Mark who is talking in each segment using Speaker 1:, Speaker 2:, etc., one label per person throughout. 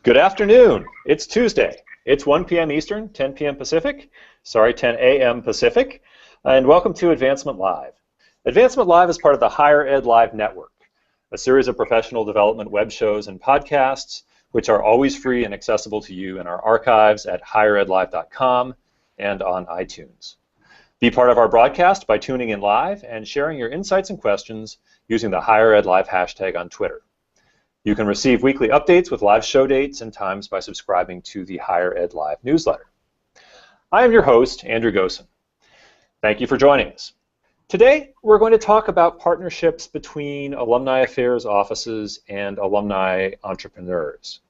Speaker 1: Good afternoon. It's Tuesday. It's 1 p.m. Eastern, 10 p.m. Pacific. Sorry, 10 a.m. Pacific. And welcome to Advancement Live. Advancement Live is part of the Higher Ed Live Network, a series of professional development web shows and podcasts, which are always free and accessible to you in our archives at higheredlive.com and on iTunes. Be part of our broadcast by tuning in live and sharing your insights and questions using the Higher Ed Live hashtag on Twitter. You can receive weekly updates with live show dates and times by subscribing to the Higher Ed Live newsletter. I am your host, Andrew Gosen. Thank you for joining us. Today, we're going to talk about partnerships between alumni affairs offices and alumni entrepreneurs.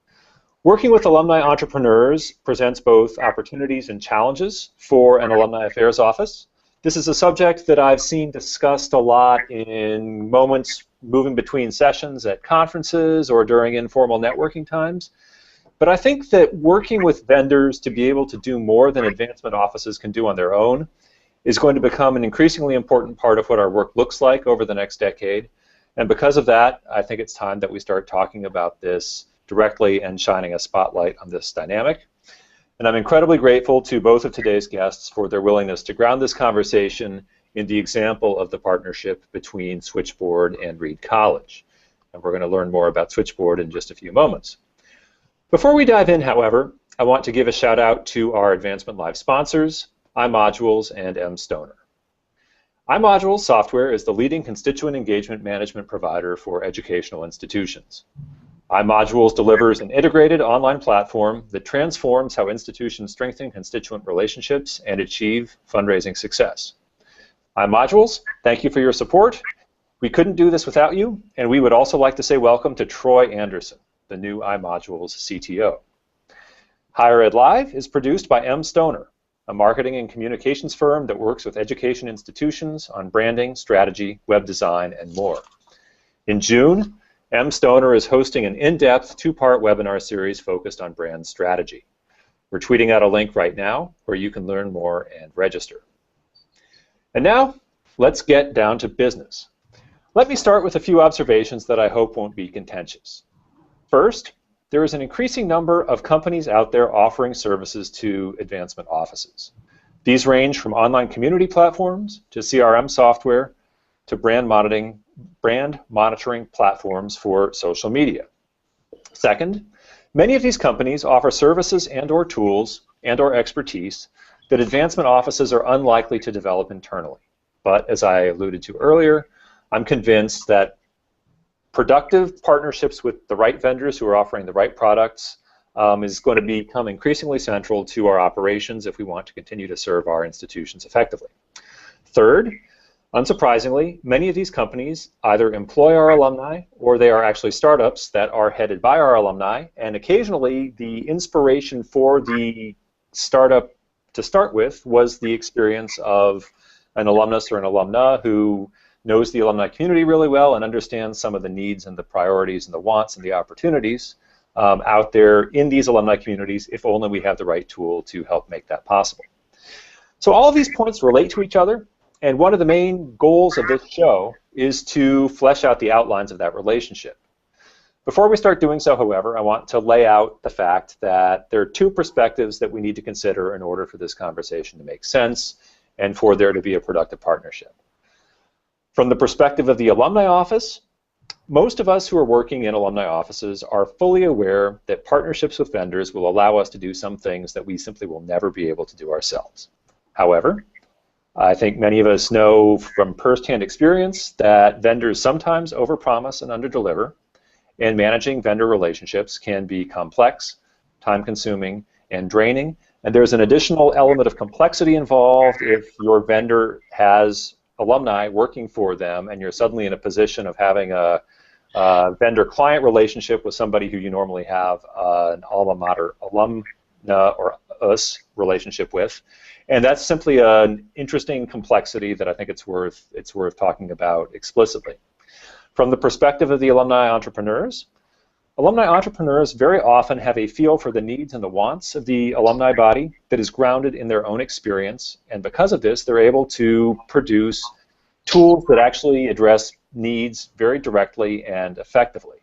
Speaker 1: Working with alumni entrepreneurs presents both opportunities and challenges for an alumni affairs office. This is a subject that I've seen discussed a lot in moments moving between sessions at conferences or during informal networking times. But I think that working with vendors to be able to do more than advancement offices can do on their own is going to become an increasingly important part of what our work looks like over the next decade. And because of that, I think it's time that we start talking about this directly and shining a spotlight on this dynamic. And I'm incredibly grateful to both of today's guests for their willingness to ground this conversation in the example of the partnership between Switchboard and Reed College. And we're going to learn more about Switchboard in just a few moments. Before we dive in, however, I want to give a shout out to our Advancement Live sponsors, iModules and mStoner. iModules software is the leading constituent engagement management provider for educational institutions. iModules delivers an integrated online platform that transforms how institutions strengthen constituent relationships and achieve fundraising success. iModules, thank you for your support. We couldn't do this without you, and we would also like to say welcome to Troy Anderson, the new iModules CTO. Higher Ed Live is produced by mStoner, a marketing and communications firm that works with education institutions on branding, strategy, web design, and more. In June, mStoner is hosting an in-depth two-part webinar series focused on brand strategy. We're tweeting out a link right now where you can learn more and register. And now, let's get down to business. Let me start with a few observations that I hope won't be contentious. First, there is an increasing number of companies out there offering services to advancement offices. These range from online community platforms to CRM software to brand monitoring platforms for social media. Second, many of these companies offer services and/or tools and/or expertise that advancement offices are unlikely to develop internally. But as I alluded to earlier, I'm convinced that productive partnerships with the right vendors who are offering the right products is going to become increasingly central to our operations if we want to continue to serve our institutions effectively. Third, unsurprisingly, many of these companies either employ our alumni or they are actually startups that are headed by our alumni, and occasionally the inspiration for the startup to start with was the experience of an alumnus or an alumna who knows the alumni community really well and understands some of the needs and the priorities and the wants and the opportunities out there in these alumni communities, if only we have the right tool to help make that possible. So all of these points relate to each other, and one of the main goals of this show is to flesh out the outlines of that relationship. Before we start doing so, however, I want to lay out the fact that there are two perspectives that we need to consider in order for this conversation to make sense and for there to be a productive partnership. From the perspective of the alumni office, most of us who are working in alumni offices are fully aware that partnerships with vendors will allow us to do some things that we simply will never be able to do ourselves. However, I think many of us know from firsthand experience that vendors sometimes overpromise and underdeliver, and managing vendor relationships can be complex, time-consuming, and draining. And there's an additional element of complexity involved if your vendor has alumni working for them and you're suddenly in a position of having a vendor-client relationship with somebody who you normally have an alma mater alumna or us relationship with. And that's simply an interesting complexity that I think it's worth talking about explicitly. From the perspective of the alumni entrepreneurs very often have a feel for the needs and the wants of the alumni body that is grounded in their own experience, and because of this, they're able to produce tools that actually address needs very directly and effectively.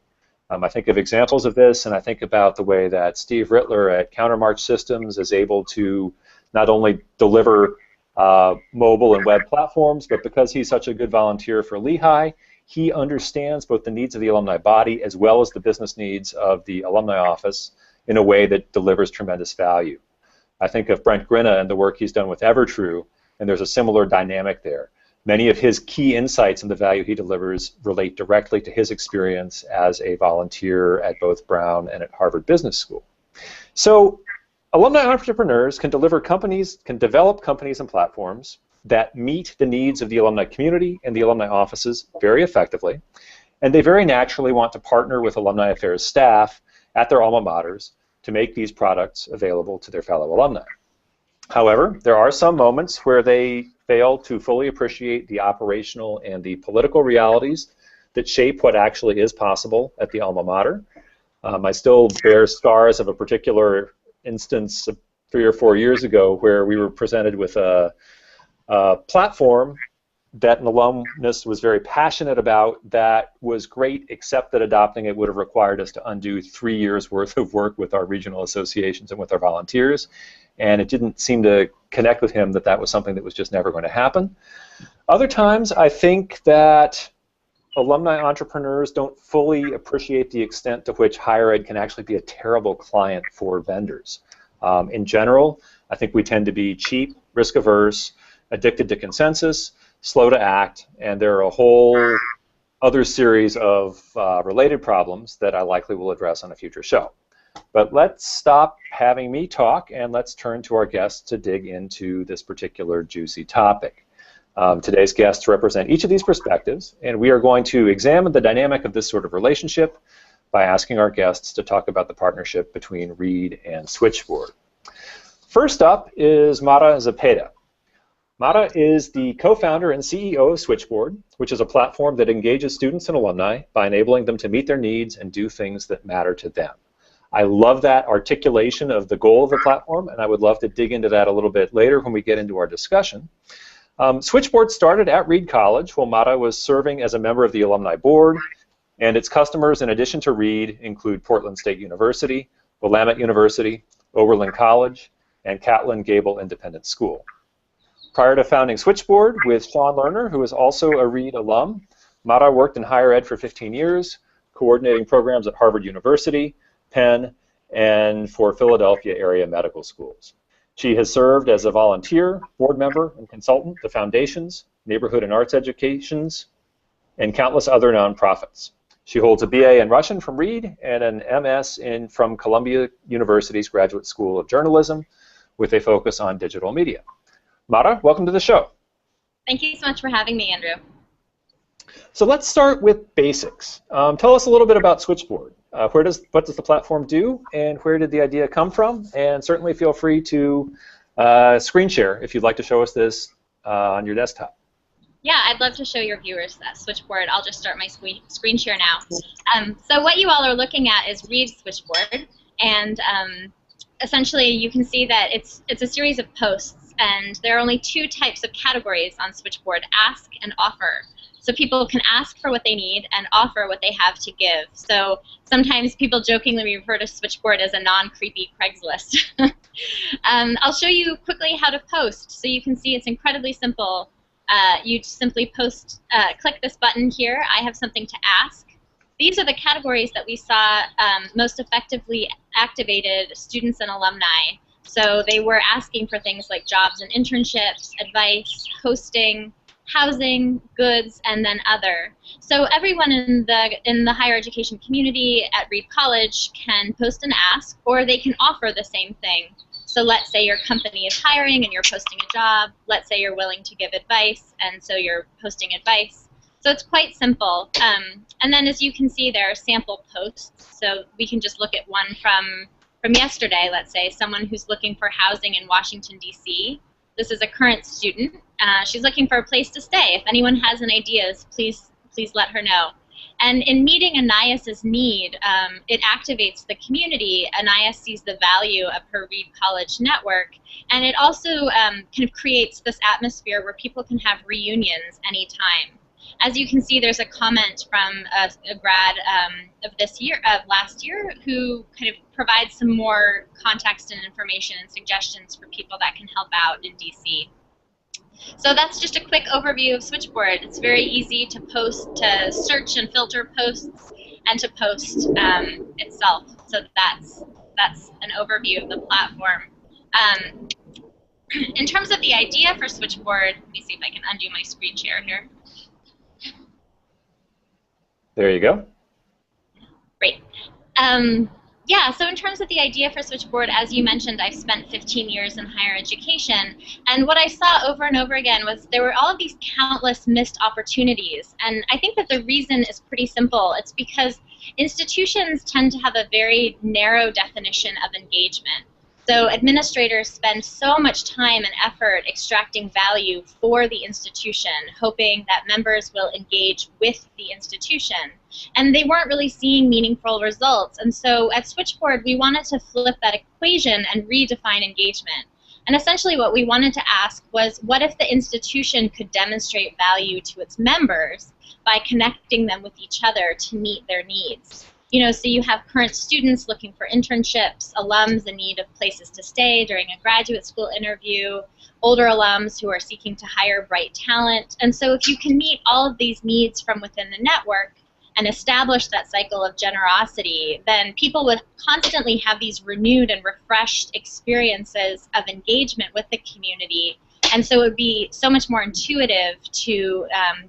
Speaker 1: I think of examples of this, and I think about the way that Steve Rittler at Countermarch Systems is able to not only deliver mobile and web platforms, but because he's such a good volunteer for Lehigh, he understands both the needs of the alumni body as well as the business needs of the alumni office in a way that delivers tremendous value. I think of Brent Grinna and the work he's done with Evertrue, and there's a similar dynamic there. Many of his key insights and the value he delivers relate directly to his experience as a volunteer at both Brown and at Harvard Business School. So alumni entrepreneurs can develop companies and platforms that meet the needs of the alumni community and the alumni offices very effectively, and they very naturally want to partner with alumni affairs staff at their alma maters to make these products available to their fellow alumni. However, there are some moments where they fail to fully appreciate the operational and the political realities that shape what actually is possible at the alma mater. I still bear scars of a particular instance 3 or 4 years ago where we were presented with a platform that an alumnus was very passionate about that was great, except that adopting it would have required us to undo 3 years worth of work with our regional associations and with our volunteers. And it didn't seem to connect with him that that was something that was just never going to happen. Other times, I think that alumni entrepreneurs don't fully appreciate the extent to which higher ed can actually be a terrible client for vendors. In general, I think we tend to be cheap, risk-averse, addicted to consensus, slow to act, and there are a whole other series of related problems that I likely will address on a future show. But let's stop having me talk and let's turn to our guests to dig into this particular juicy topic. Today's guests represent each of these perspectives, and we are going to examine the dynamic of this sort of relationship by asking our guests to talk about the partnership between Reed and Switchboard. First up is Mara Zepeda. Mara is the co-founder and CEO of Switchboard, which is a platform that engages students and alumni by enabling them to meet their needs and do things that matter to them. I love that articulation of the goal of the platform, and I would love to dig into that a little bit later when we get into our discussion. Switchboard started at Reed College while Mara was serving as a member of the alumni board, and its customers, in addition to Reed, include Portland State University, Willamette University, Oberlin College, and Catlin Gable Independent School. Prior to founding Switchboard with Sean Lerner, who is also a Reed alum, Mara worked in higher ed for 15 years, coordinating programs at Harvard University, Penn, and for Philadelphia area medical schools. She has served as a volunteer, board member, and consultant to foundations, neighborhood and arts educations, and countless other nonprofits. She holds a BA in Russian from Reed and an MS from Columbia University's Graduate School of Journalism with a focus on digital media. Mara, welcome to the show.
Speaker 2: Thank you so much for having me, Andrew.
Speaker 1: So let's start with basics. Tell us a little bit about Switchboard. What does the platform do, and where did the idea come from? And certainly feel free to screen share if you'd like to show us this on your desktop.
Speaker 2: Yeah, I'd love to show your viewers that Switchboard. I'll just start my screen share now. So what you all are looking at is Reed Switchboard, and essentially you can see that it's a series of posts, and there are only 2 types of categories on Switchboard: ask and offer. So people can ask for what they need and offer what they have to give. So sometimes people jokingly refer to Switchboard as a non-creepy Craigslist. I'll show you quickly how to post. So you can see it's incredibly simple. You simply click this button here, I have something to ask. These are the categories that we saw most effectively activated students and alumni. So they were asking for things like jobs and internships, advice, hosting, housing, goods, and then other. So everyone in the higher education community at Reed College can post an ask, or they can offer the same thing. So let's say your company is hiring and you're posting a job. Let's say you're willing to give advice, and so you're posting advice. So it's quite simple. And then as you can see, there are sample posts. So we can just look at one from yesterday, let's say, someone who's looking for housing in Washington, D.C. This is a current student. She's looking for a place to stay. If anyone has any ideas, please let her know. And in meeting Anais' need, it activates the community. Anais sees the value of her Reed College network, and it also kind of creates this atmosphere where people can have reunions anytime. as you can see, there's a comment from a grad of last year, who kind of provides some more context and information and suggestions for people that can help out in DC. So that's just a quick overview of Switchboard. It's very easy to post, to search and filter posts, and to post itself. So that's an overview of the platform. In terms of the idea for Switchboard, let me see if I can undo my screen share here.
Speaker 1: There you go.
Speaker 2: Great. Yeah, so in terms of the idea for Switchboard, as you mentioned, I've spent 15 years in higher education, and what I saw over and over again was there were all of these countless missed opportunities, and I think that the reason is pretty simple. It's because institutions tend to have a very narrow definition of engagement. So administrators spend so much time and effort extracting value for the institution, hoping that members will engage with the institution. And they weren't really seeing meaningful results. And so at Switchboard, we wanted to flip that equation and redefine engagement. And essentially what we wanted to ask was, what if the institution could demonstrate value to its members by connecting them with each other to meet their needs? You know, so you have current students looking for internships, alums in need of places to stay during a graduate school interview, older alums who are seeking to hire bright talent. And so if you can meet all of these needs from within the network and establish that cycle of generosity, then people would constantly have these renewed and refreshed experiences of engagement with the community. And so it would be so much more intuitive to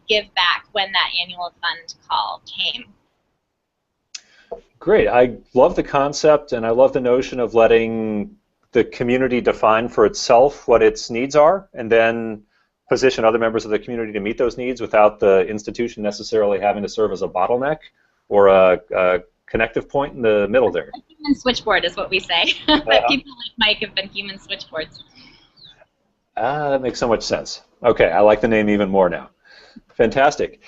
Speaker 2: give back when that annual fund call came.
Speaker 1: Great. I love the concept, and I love the notion of letting the community define for itself what its needs are, and then position other members of the community to meet those needs without the institution necessarily having to serve as a bottleneck or a connective point in the middle there.
Speaker 2: A human switchboard is what we say. But people like Mike have been human switchboards.
Speaker 1: That makes so much sense. Okay, I like the name even more now. Fantastic.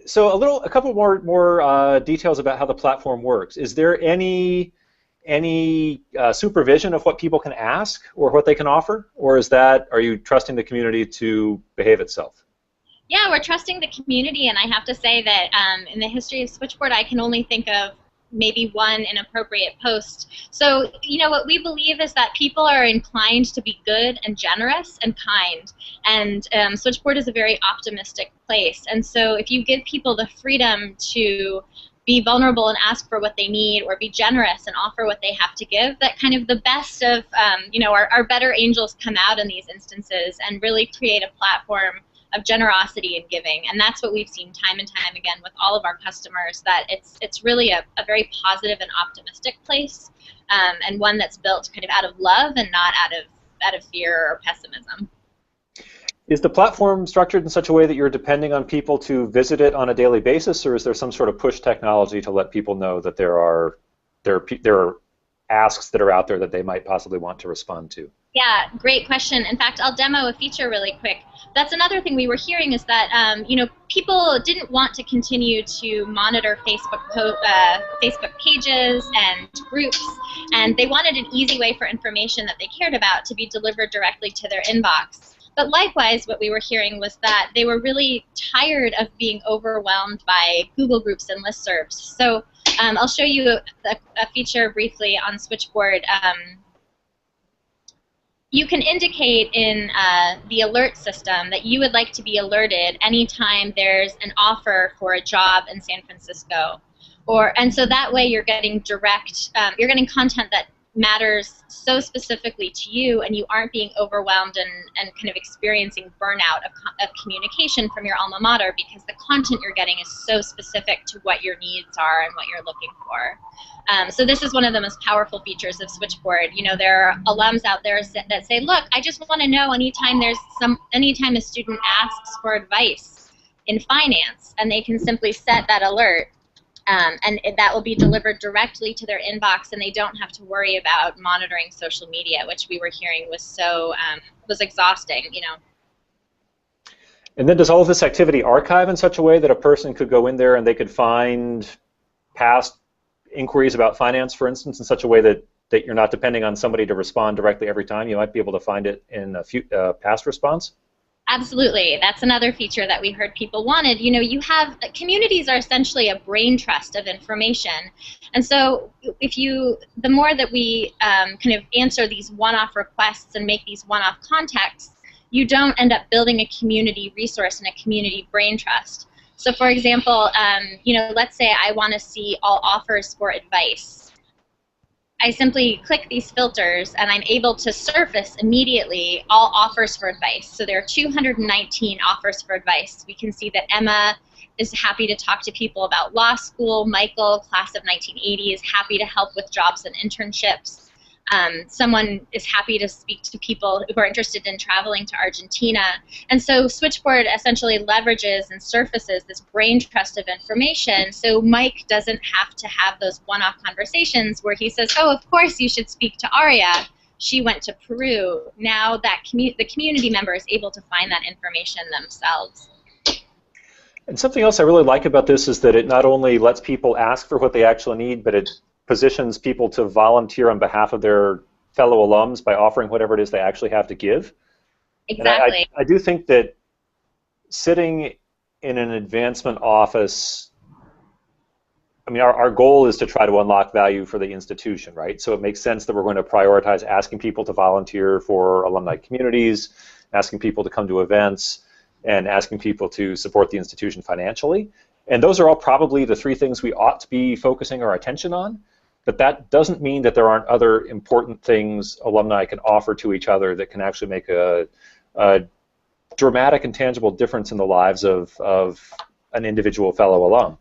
Speaker 1: So a couple more details about how the platform works. Is there any supervision of what people can ask or what they can offer, or are you trusting the community to behave itself?
Speaker 2: Yeah, we're trusting the community, and I have to say that in the history of Switchboard, I can only think of maybe one inappropriate post. So, you know, what we believe is that people are inclined to be good and generous and kind, and Switchboard is a very optimistic place. And so if you give people the freedom to be vulnerable and ask for what they need, or be generous and offer what they have to give, that kind of the best of, you know, our better angels come out in these instances and really create a platform of generosity and giving. And that's what we've seen time and time again with all of our customers, that it's really a very positive and optimistic place, and one that's built kind of out of love and not out of fear or pessimism.
Speaker 1: Is the platform structured in such a way that you're depending on people to visit it on a daily basis, or is there some sort of push technology to let people know that there are asks that are out there that they might possibly want to respond to?
Speaker 2: Yeah, great question. In fact, I'll demo a feature really quick. That's another thing we were hearing, is that you know, people didn't want to continue to monitor Facebook pages and groups, and they wanted an easy way for information that they cared about to be delivered directly to their inbox. But likewise, what we were hearing was that they were really tired of being overwhelmed by Google groups and listservs. So I'll show you a feature briefly on Switchboard. You can indicate in the alert system that you would like to be alerted anytime there's an offer for a job in San Francisco. And so that way you're getting you're getting content that matters so specifically to you, and you aren't being overwhelmed and kind of experiencing burnout of communication from your alma mater, because the content you're getting is so specific to what your needs are and what you're looking for. So this is one of the most powerful features of Switchboard. You know, there are alums out there that say, look, I just want to know anytime a student asks for advice in finance, and they can simply set that alert. And that will be delivered directly to their inbox, and they don't have to worry about monitoring social media, which we were hearing was was exhausting, you know.
Speaker 1: And then does all of this activity archive in such a way that a person could go in there and they could find past inquiries about finance, for instance, in such a way that you're not depending on somebody to respond directly every time? You might be able to find it in a past response?
Speaker 2: Absolutely. That's another feature that we heard people wanted. You know, you have communities are essentially a brain trust of information. And so the more that we kind of answer these one-off requests and make these one-off contacts, you don't end up building a community resource and a community brain trust. So for example, you know, let's say I want to see all offers for advice. I simply click these filters and I'm able to surface immediately all offers for advice. So there are 219 offers for advice. We can see that Emma is happy to talk to people about law school. Michael, class of 1980, is happy to help with jobs and internships. Someone is happy to speak to people who are interested in traveling to Argentina. And so Switchboard essentially leverages and surfaces this brain trust of information, so Mike doesn't have to have those one-off conversations where he says, oh, of course you should speak to Aria. She went to Peru. Now that the community member is able to find that information themselves.
Speaker 1: And something else I really like about this is that it not only lets people ask for what they actually need, but it positions people to volunteer on behalf of their fellow alums by offering whatever it is they actually have to give.
Speaker 2: Exactly.
Speaker 1: I do think that sitting in an advancement office, I mean, our goal is to try to unlock value for the institution, right? So it makes sense that we're going to prioritize asking people to volunteer for alumni communities, asking people to come to events, and asking people to support the institution financially. And those are all probably the three things we ought to be focusing our attention on. But that doesn't mean that there aren't other important things alumni can offer to each other that can actually make a dramatic and tangible difference in the lives of an individual fellow alum.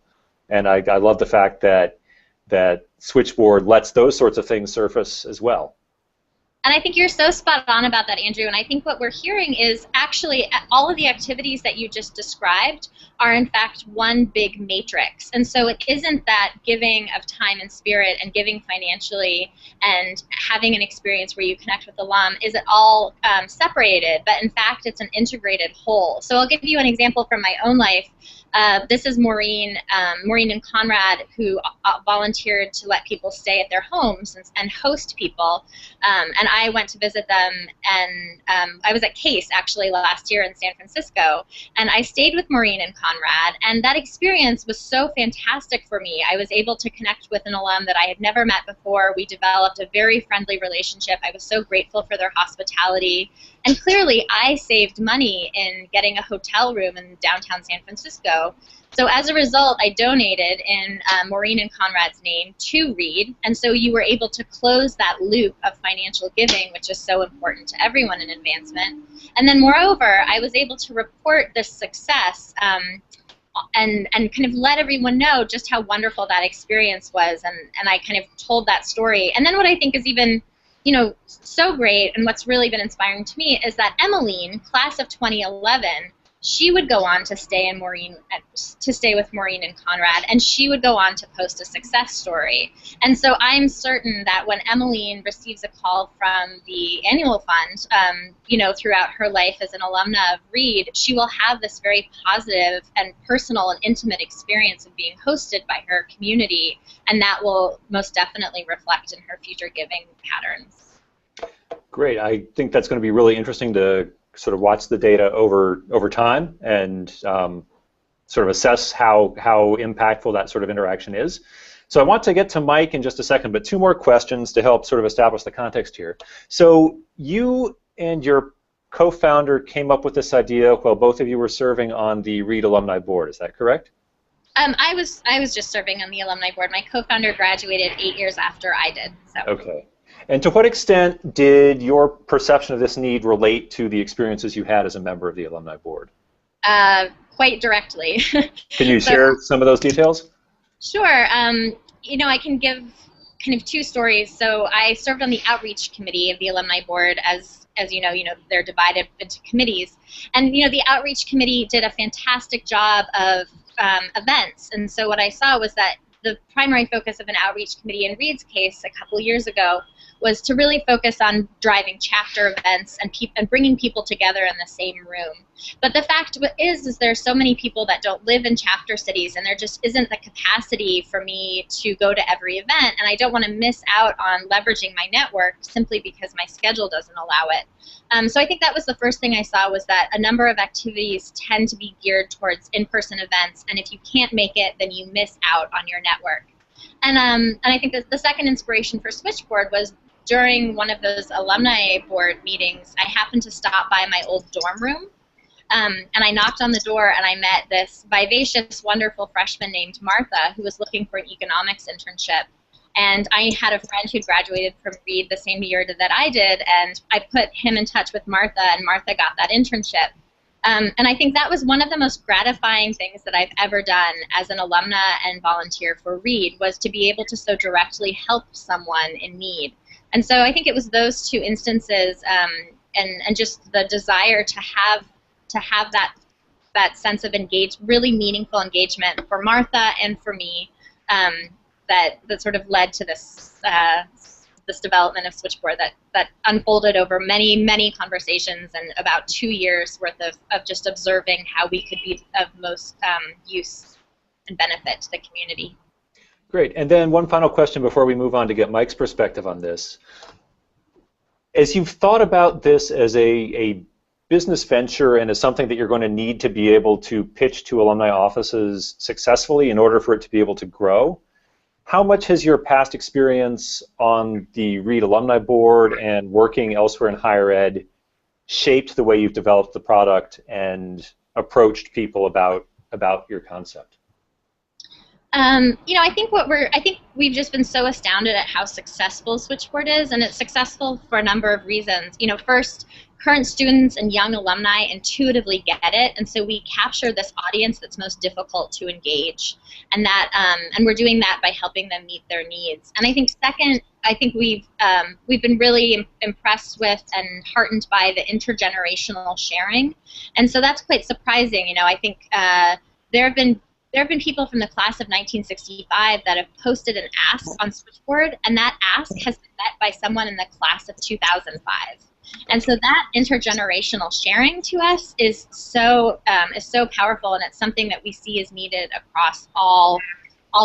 Speaker 1: And I love the fact that Switchboard lets those sorts of things surface as well.
Speaker 2: And I think you're so spot on about that, Andrew. And I think what we're hearing is actually all of the activities that you just described are in fact one big matrix. And so it isn't that giving of time and spirit and giving financially and having an experience where you connect with alum is it all separated, but in fact it's an integrated whole. So I'll give you an example from my own life. This is Maureen and Conrad, who volunteered to let people stay at their homes and host people. And I went to visit them, and I was at CASE actually last year in San Francisco, and I stayed with Maureen and Conrad, and that experience was so fantastic for me. I was able to connect with an alum that I had never met before. We developed a very friendly relationship. I was so grateful for their hospitality. And clearly, I saved money in getting a hotel room in downtown San Francisco. So as a result, I donated in Maureen and Conrad's name to Reed. And so you were able to close that loop of financial giving, which is so important to everyone in advancement. And then moreover, I was able to report this success and kind of let everyone know just how wonderful that experience was. And I kind of told that story. And then what I think is even so great, and what's really been inspiring to me is that Emmeline, class of 2011, she would go on to stay with Maureen and Conrad, and she would go on to post a success story. And so I'm certain that when Emmeline receives a call from the annual fund, throughout her life as an alumna of Reed, she will have this very positive and personal and intimate experience of being hosted by her community, and that will most definitely reflect in her future giving patterns.
Speaker 1: Great. I think that's going to be really interesting to sort of watch the data over time and sort of assess how impactful that sort of interaction is. So I want to get to Mike in just a second, but two more questions to help sort of establish the context here. So you and your co-founder came up with this idea while both of you were serving on the Reed Alumni Board. Is that correct?
Speaker 2: I was just serving on the alumni board. My co-founder graduated 8 years after I did. So. Okay.
Speaker 1: And to what extent did your perception of this need relate to the experiences you had as a member of the alumni board?
Speaker 2: Quite directly.
Speaker 1: Can you share some of those details?
Speaker 2: Sure. I can give kind of two stories. So I served on the outreach committee of the alumni board. As you know, they're divided into committees. And the outreach committee did a fantastic job of events. And so what I saw was that the primary focus of an outreach committee in Reed's case a couple years ago was to really focus on driving chapter events and bringing people together in the same room. But the fact is there are so many people that don't live in chapter cities, and there just isn't the capacity for me to go to every event, and I don't want to miss out on leveraging my network simply because my schedule doesn't allow it. So I think that was the first thing I saw, was that a number of activities tend to be geared towards in-person events, and if you can't make it, then you miss out on your network. And I think that the second inspiration for Switchboard was during one of those alumni board meetings, I happened to stop by my old dorm room, and I knocked on the door, and I met this vivacious, wonderful freshman named Martha who was looking for an economics internship. And I had a friend who graduated from Reed the same year that I did, and I put him in touch with Martha, and Martha got that internship. And I think that was one of the most gratifying things that I've ever done as an alumna and volunteer for Reed, was to be able to so directly help someone in need. And so I think it was those two instances, and just the desire to have that sense of really meaningful engagement for Martha and for me, that sort of led to this this development of Switchboard that unfolded over many conversations and about 2 years worth of just observing how we could be of most use and benefit to the community.
Speaker 1: Great. And then one final question before we move on to get Mike's perspective on this. As you've thought about this as a business venture and as something that you're going to need to be able to pitch to alumni offices successfully in order for it to be able to grow, how much has your past experience on the Reed Alumni Board and working elsewhere in higher ed shaped the way you've developed the product and approached people about your concept?
Speaker 2: You know, I think we've just been so astounded at how successful Switchboard is, and it's successful for a number of reasons. You know, first, current students and young alumni intuitively get it, and so we capture this audience that's most difficult to engage, and we're doing that by helping them meet their needs. And I think second, I think we've been really impressed with and heartened by the intergenerational sharing, and so that's quite surprising. You know, I think there have been people from the class of 1965 that have posted an ask on Switchboard, and that ask has been met by someone in the class of 2005. And so that intergenerational sharing to us is so powerful, and it's something that we see is needed across all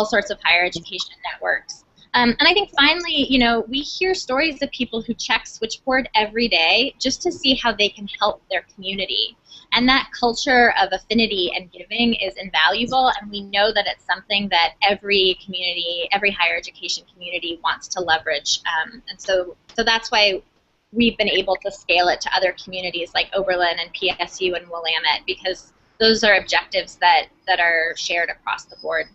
Speaker 2: sorts of higher education networks. And I think finally, you know, we hear stories of people who check Switchboard every day just to see how they can help their community. And that culture of affinity and giving is invaluable, and we know that it's something that every community, every higher education community wants to leverage. And so that's why we've been able to scale it to other communities like Oberlin and PSU and Willamette, because those are objectives that are shared across the board.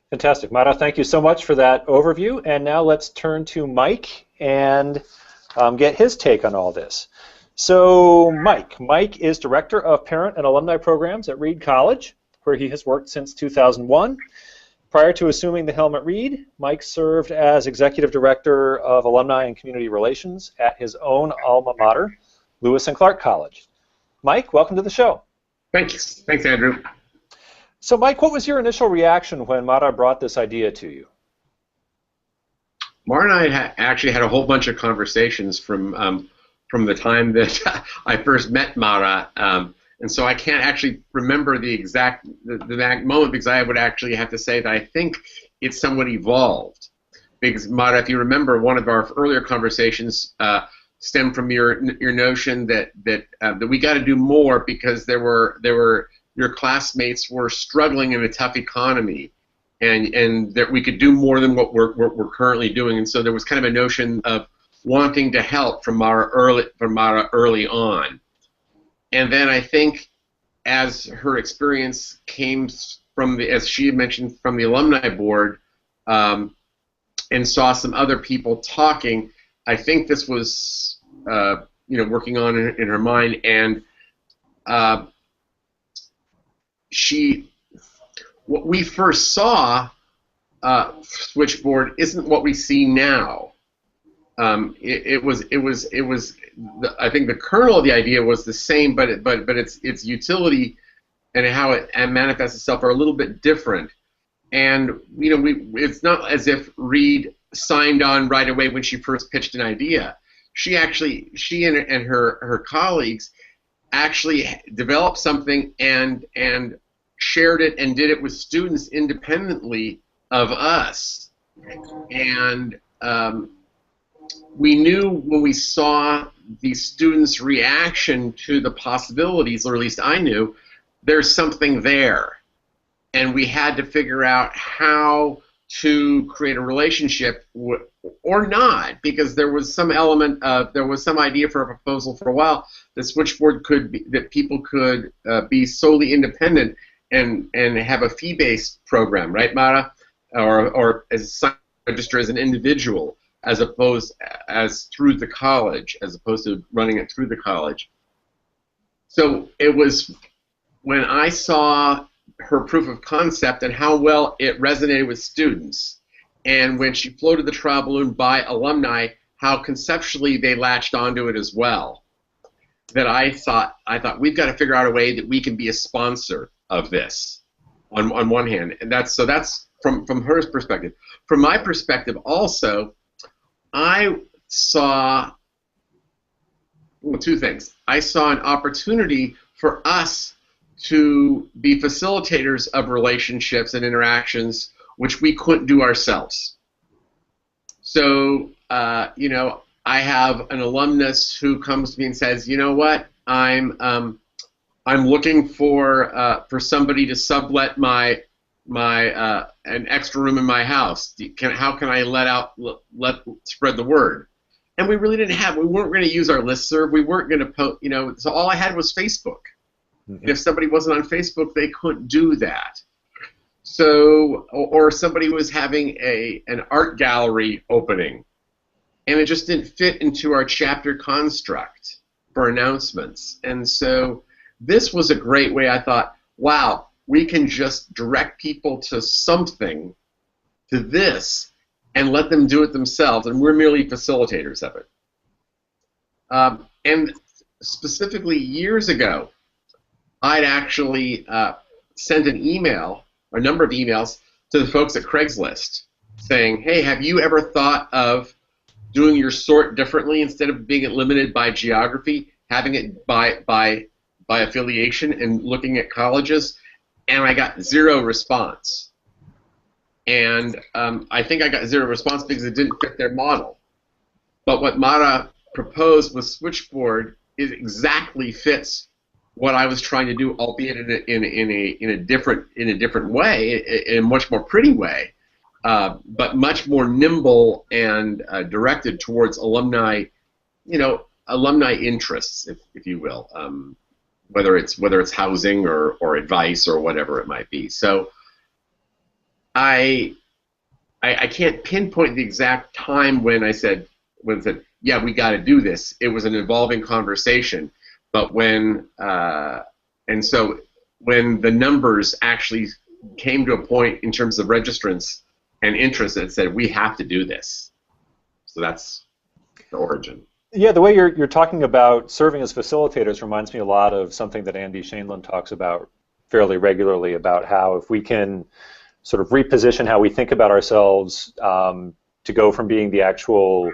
Speaker 1: Fantastic. Mara, thank you so much for that overview. And now let's turn to Mike and get his take on all this. So Mike is Director of Parent and Alumni Programs at Reed College, where he has worked since 2001. Prior to assuming the helm at Reed, Mike served as Executive Director of Alumni and Community Relations at his own alma mater, Lewis and Clark College. Mike, welcome to the show.
Speaker 3: Thanks. Thanks, Andrew.
Speaker 1: So Mike, what was your initial reaction when Mara brought this idea to you?
Speaker 3: Mara and I actually had a whole bunch of conversations from the time that I first met Mara, and so I can't actually remember the exact moment, because I would actually have to say that I think it's somewhat evolved. Because Mara, if you remember, one of our earlier conversations stemmed from your notion that we got to do more because your classmates were struggling in a tough economy, and that we could do more than what we're currently doing, and so there was kind of a notion of wanting to help from Mara early on. And then I think as her experience came from as she mentioned, from the alumni board, and saw some other people talking, I think this was working on in her mind, and what we first saw Switchboard isn't what we see now. It was I think the kernel of the idea was the same, but its utility and how it manifests itself are a little bit different. And it's not as if Reed signed on right away when she first pitched an idea. She and her colleagues actually developed something and shared it and did it with students independently of us. And we knew when we saw the students' reaction to the possibilities, or at least I knew, there's something there. And we had to figure out how to create a relationship or not, because there was some element of, there was some idea for a proposal for a while that Switchboard could be, that people could be solely independent and have a fee-based program, right, Mara? Or as register as an individual, as opposed as through the college, as opposed to running it through the college. So it was when I saw her proof of concept and how well it resonated with students, and when she floated the trial balloon by alumni, how conceptually they latched onto it as well, that I thought we've got to figure out a way that we can be a sponsor of this on one hand. And that's from her perspective. From my perspective also, I saw two things. I saw an opportunity for us to be facilitators of relationships and interactions which we couldn't do ourselves. So, I have an alumnus who comes to me and says, you know what, I'm looking for somebody to sublet an extra room in my house. How can I spread the word? And we really didn't we weren't going to use our listserv. We weren't going to post, so all I had was Facebook. Mm-hmm. If somebody wasn't on Facebook, they couldn't do that. So, or somebody was having an art gallery opening, and it just didn't fit into our chapter construct for announcements. And so this was a great way. I thought, wow, we can just direct people to something, to this, and let them do it themselves, and we're merely facilitators of it. And specifically years ago, I'd actually sent an email, or a number of emails, to the folks at Craigslist saying, hey, have you ever thought of doing your sort differently instead of being limited by geography, having it by affiliation and looking at colleges? And I got zero response. And I think I got zero response because it didn't fit their model. But what Mara proposed with Switchboard exactly fits what I was trying to do, albeit in a different way, in a much more pretty way, but much more nimble and directed towards alumni, alumni interests, if you will, whether it's housing or advice or whatever it might be. So I can't pinpoint the exact time when I said yeah, we got to do this. It was an evolving conversation. But when when the numbers actually came to a point in terms of registrants and interest that said we have to do this, so that's the origin.
Speaker 1: Yeah, the way you're talking about serving as facilitators reminds me a lot of something that Andy Shainlin talks about fairly regularly, about how if we can sort of reposition how we think about ourselves to go from being the actual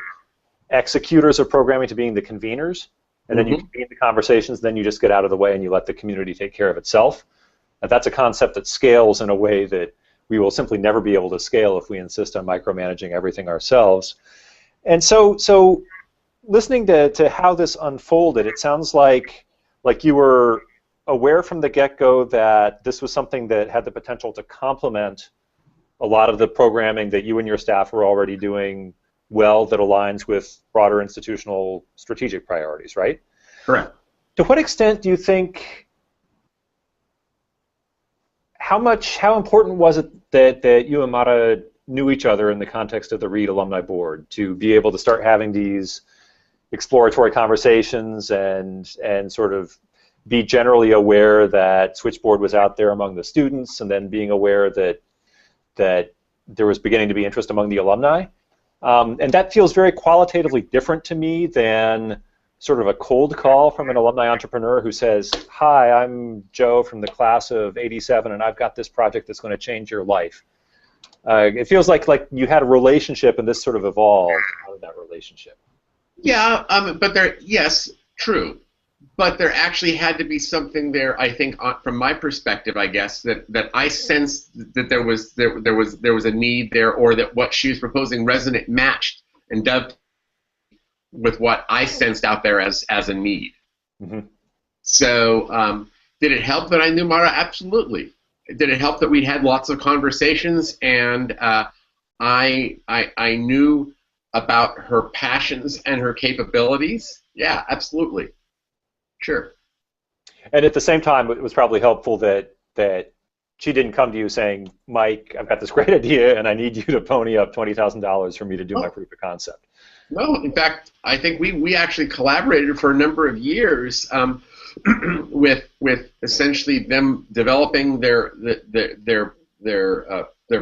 Speaker 1: executors of programming to being the conveners. And then you convene the conversations, then you just get out of the way and you let the community take care of itself. And that's a concept that scales in a way that we will simply never be able to scale if we insist on micromanaging everything ourselves. And so listening to how this unfolded, it sounds like you were aware from the get-go that this was something that had the potential to complement a lot of the programming that you and your staff were already doing well, that aligns with broader institutional strategic priorities, right?
Speaker 3: Correct.
Speaker 1: To what extent do you think, how important was it that you and Mara knew each other in the context of the Reed Alumni Board to be able to start having these exploratory conversations and sort of be generally aware that Switchboard was out there among the students, and then being aware that there was beginning to be interest among the alumni? And that feels very qualitatively different to me than sort of a cold call from an alumni entrepreneur who says, hi, I'm Joe from the class of '87, and I've got this project that's going to change your life. It feels like you had a relationship and this sort of evolved out of that relationship.
Speaker 3: Yeah, but yes, true. But there actually had to be something there, I think, from my perspective, I guess, that I sensed that there was a need there, or that what she was proposing matched and dovetailed with what I sensed out there as a need.
Speaker 1: Mm-hmm.
Speaker 3: So did it help that I knew Mara? Absolutely. Did it help that we had lots of conversations and I knew about her passions and her capabilities? Yeah, absolutely. Sure.
Speaker 1: And at the same time, it was probably helpful that she didn't come to you saying, Mike, I've got this great idea and I need you to pony up $20,000 for me to do my proof of concept.
Speaker 3: No, in fact, I think we actually collaborated for a number of years with essentially them developing their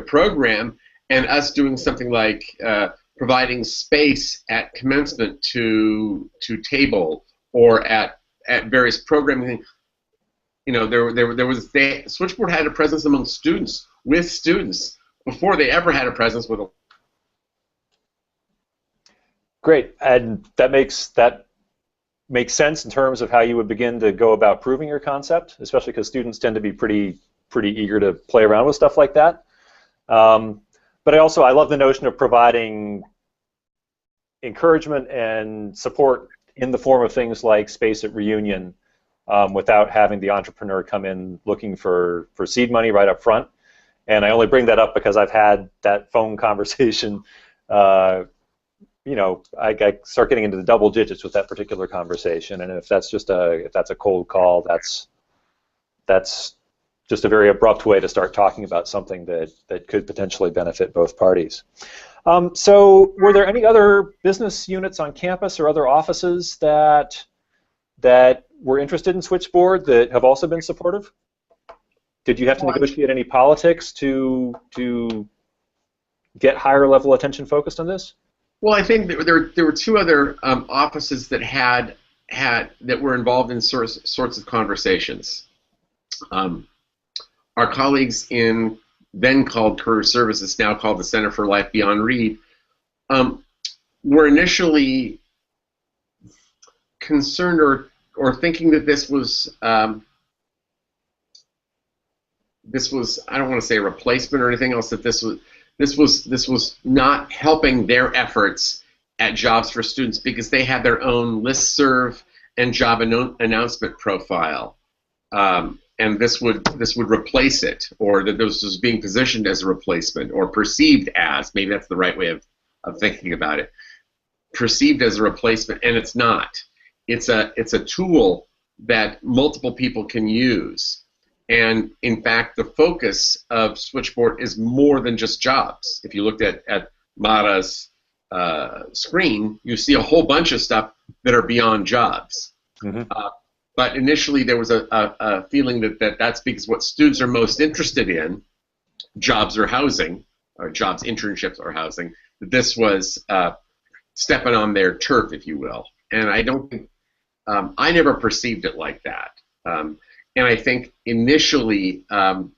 Speaker 3: program and us doing something like providing space at commencement to table or at various programming. You know, Switchboard had a presence among students, with students, before they ever had a presence with a.
Speaker 1: Great, and that makes sense in terms of how you would begin to go about proving your concept, especially because students tend to be pretty eager to play around with stuff like that. But I love the notion of providing encouragement and support in the form of things like space at reunion, without having the entrepreneur come in looking for seed money right up front. And I only bring that up because I've had that phone conversation. You know, I start getting into the double digits with that particular conversation, and if that's a cold call, that's just a very abrupt way to start talking about something that could potentially benefit both parties. So, were there any other business units on campus or other offices that were interested in Switchboard that have also been supportive? Did you have to negotiate any politics to get higher level attention focused on this?
Speaker 3: Well, I think there were two other offices that that were involved in sorts of conversations. Our colleagues in then called Career Services, now called the Center for Life Beyond Reed, were initially concerned or thinking that this was I don't want to say a replacement or anything else, that this was not helping their efforts at Jobs for Students, because they had their own listserv and job announcement profile, and this would replace it, or that this was being positioned as a replacement, or perceived as, maybe that's the right way of thinking about it, perceived as a replacement, and it's not. It's a tool that multiple people can use. And in fact, the focus of Switchboard is more than just jobs. If you looked at Mara's screen, you see a whole bunch of stuff that are beyond jobs. Mm-hmm. But initially, there was a feeling that's because what students are most interested in, jobs or housing, or jobs, internships or housing, that this was stepping on their turf, if you will. And I don't think, I never perceived it like that. And I think initially that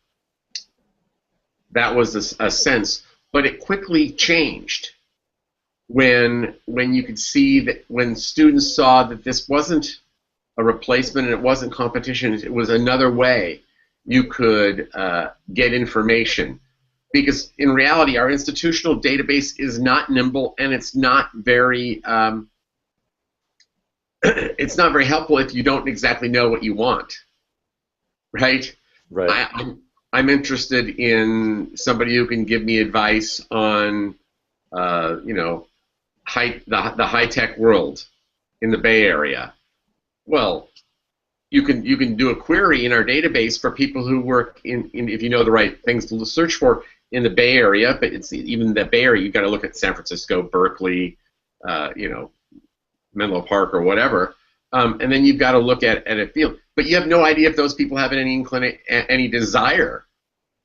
Speaker 3: was a sense, but it quickly changed when you could see that when students saw that this wasn't a replacement and it wasn't competition, it was another way you could get information. Because in reality, our institutional database is not nimble, and it's not very helpful if you don't exactly know what you want. Right. I'm interested in somebody who can give me advice on, the high-tech world in the Bay Area. Well, you can do a query in our database for people who work in if you know the right things to search for in the Bay Area. But it's even the Bay Area. You've got to look at San Francisco, Berkeley, Menlo Park, or whatever. And then you've got to look at a field. But you have no idea if those people have any desire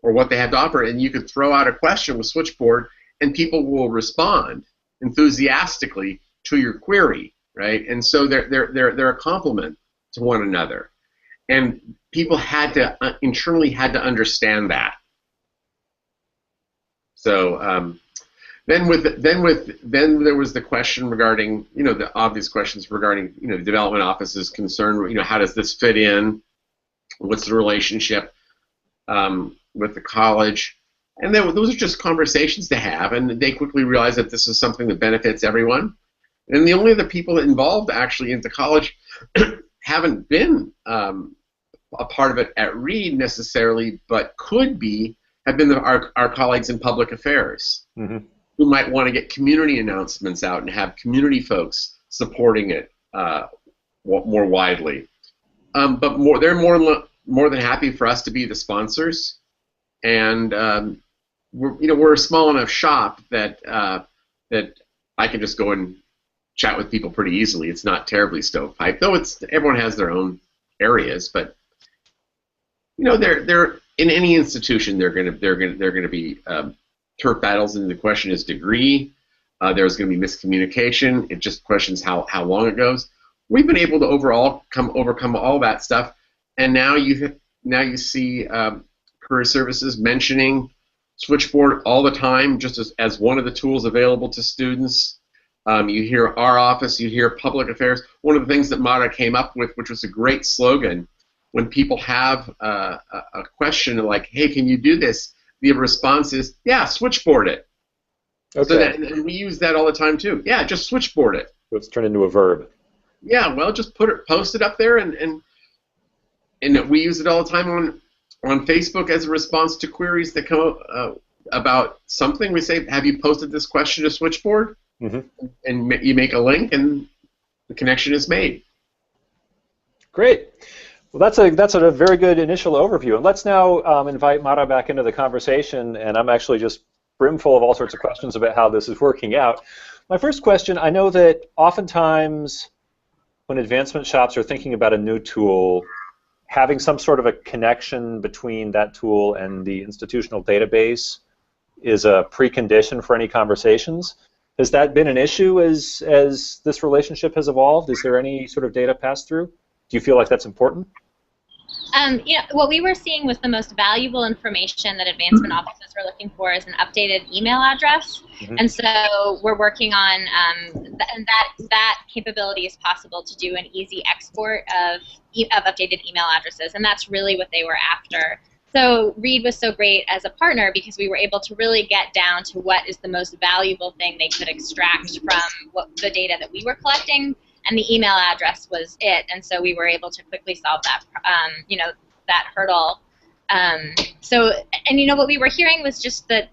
Speaker 3: or what they have to offer. And you could throw out a question with Switchboard, and people will respond enthusiastically to your query, right? And so they're a complement to one another. And people internally had to understand that. So then there was the question regarding, the obvious questions regarding, the development office's concern. How does this fit in? What's the relationship with the college? And then those are just conversations to have, and they quickly realized that this is something that benefits everyone. And the only other people involved actually in the college haven't been a part of it at Reed necessarily, but could be, have been our colleagues in public affairs, who might want to get community announcements out and have community folks supporting it more widely. But they're more than happy for us to be the sponsors, and we're a small enough shop that that I can just go and chat with people pretty easily. It's not terribly stovepipe, though. Everyone has their own areas, but they're in any institution. They're gonna be turf battles, and the question is degree. There's going to be miscommunication. It just questions how long it goes. We've been able to overcome all that stuff, and now you see career services mentioning Switchboard all the time, just as one of the tools available to students. You hear our office, you hear public affairs. One of the things that Mara came up with, which was a great slogan, when people have a question like, "Hey, can you do this?" The response is, "Yeah, Switchboard it." Okay. So and we use that all the time too. Yeah, just Switchboard it.
Speaker 1: So it's turned into a verb.
Speaker 3: Yeah, well, just post it up there, and we use it all the time on Facebook as a response to queries that come about something. We say, "Have you posted this question to Switchboard?" And you make a link, and the connection is made.
Speaker 1: Great. Well, that's a very good initial overview. And let's now invite Mara back into the conversation. And I'm actually just brimful of all sorts of questions about how this is working out. My first question, I know that oftentimes when advancement shops are thinking about a new tool, having some sort of a connection between that tool and the institutional database is a precondition for any conversations. Has that been an issue as this relationship has evolved? Is there any sort of data pass through? Do you feel like that's important?
Speaker 2: What we were seeing was the most valuable information that advancement offices were looking for is an updated email address, and so we're working on and that capability is possible to do an easy export of updated email addresses, and that's really what they were after. So Reed was so great as a partner because we were able to really get down to what is the most valuable thing they could extract from the data that we were collecting, and the email address was it. And so we were able to quickly solve that, that hurdle. What we were hearing was just that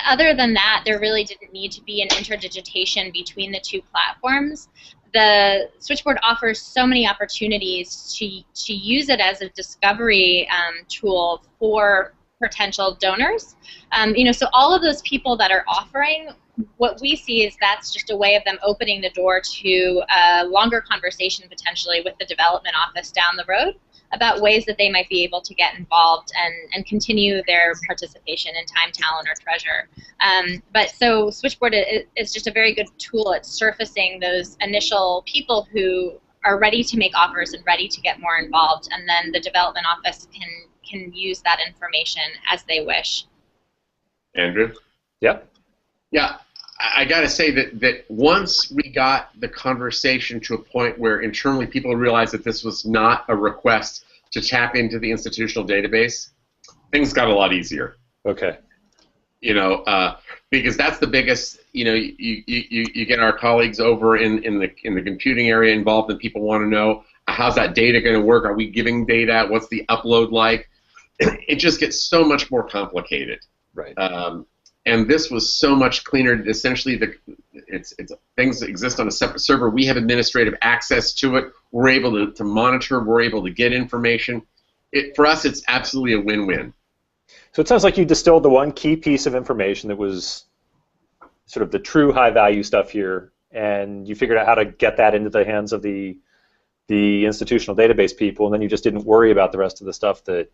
Speaker 2: other than that, there really didn't need to be an interdigitation between the two platforms. The Switchboard offers so many opportunities to use it as a discovery tool for potential donors. So all of those people that are offering, what we see is that's just a way of them opening the door to a longer conversation potentially with the development office down the road about ways that they might be able to get involved and continue their participation in time, talent, or treasure. But so Switchboard is just a very good tool at surfacing those initial people who are ready to make offers and ready to get more involved, and then the development office can use that information as they wish.
Speaker 3: Andrew?
Speaker 1: Yeah.
Speaker 3: Yeah. I got to say that once we got the conversation to a point where internally people realized that this was not a request to tap into the institutional database, things got a lot easier.
Speaker 1: Okay.
Speaker 3: Because that's the biggest. You get our colleagues over in the computing area involved, and people want to know how's that data going to work? Are we giving data? What's the upload like? It just gets so much more complicated.
Speaker 1: Right.
Speaker 3: And this was so much cleaner. Essentially, things that exist on a separate server. We have administrative access to it. We're able to monitor. We're able to get information. For us, it's absolutely a win-win.
Speaker 1: So it sounds like you distilled the one key piece of information that was sort of the true high-value stuff here, and you figured out how to get that into the hands of the institutional database people, and then you just didn't worry about the rest of the stuff that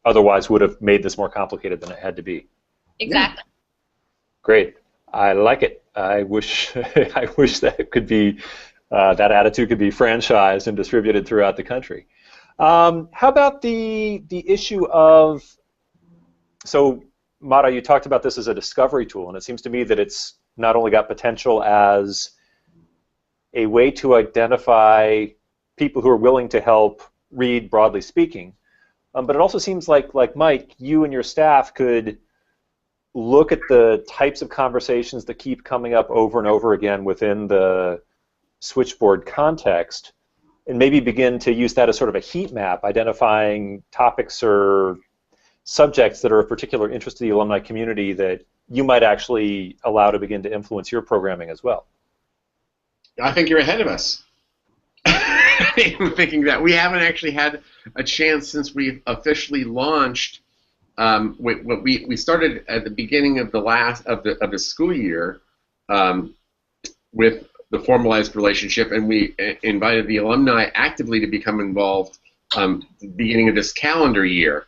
Speaker 1: otherwise would have made this more complicated than it had to be.
Speaker 2: Exactly.
Speaker 1: Great. I like it. I wish I wish that could be that attitude could be franchised and distributed throughout the country. How about the issue of, so Mara, you talked about this as a discovery tool, and it seems to me that it's not only got potential as a way to identify people who are willing to help read, broadly speaking, but it also seems like Mike, you and your staff could look at the types of conversations that keep coming up over and over again within the Switchboard context, and maybe begin to use that as sort of a heat map, identifying topics or subjects that are of particular interest to the alumni community that you might actually allow to begin to influence your programming as well.
Speaker 3: I think you're ahead of us. I'm thinking that we haven't actually had a chance since we've officially launched. We started at the beginning of the school year with the formalized relationship, and we invited the alumni actively to become involved at the beginning of this calendar year.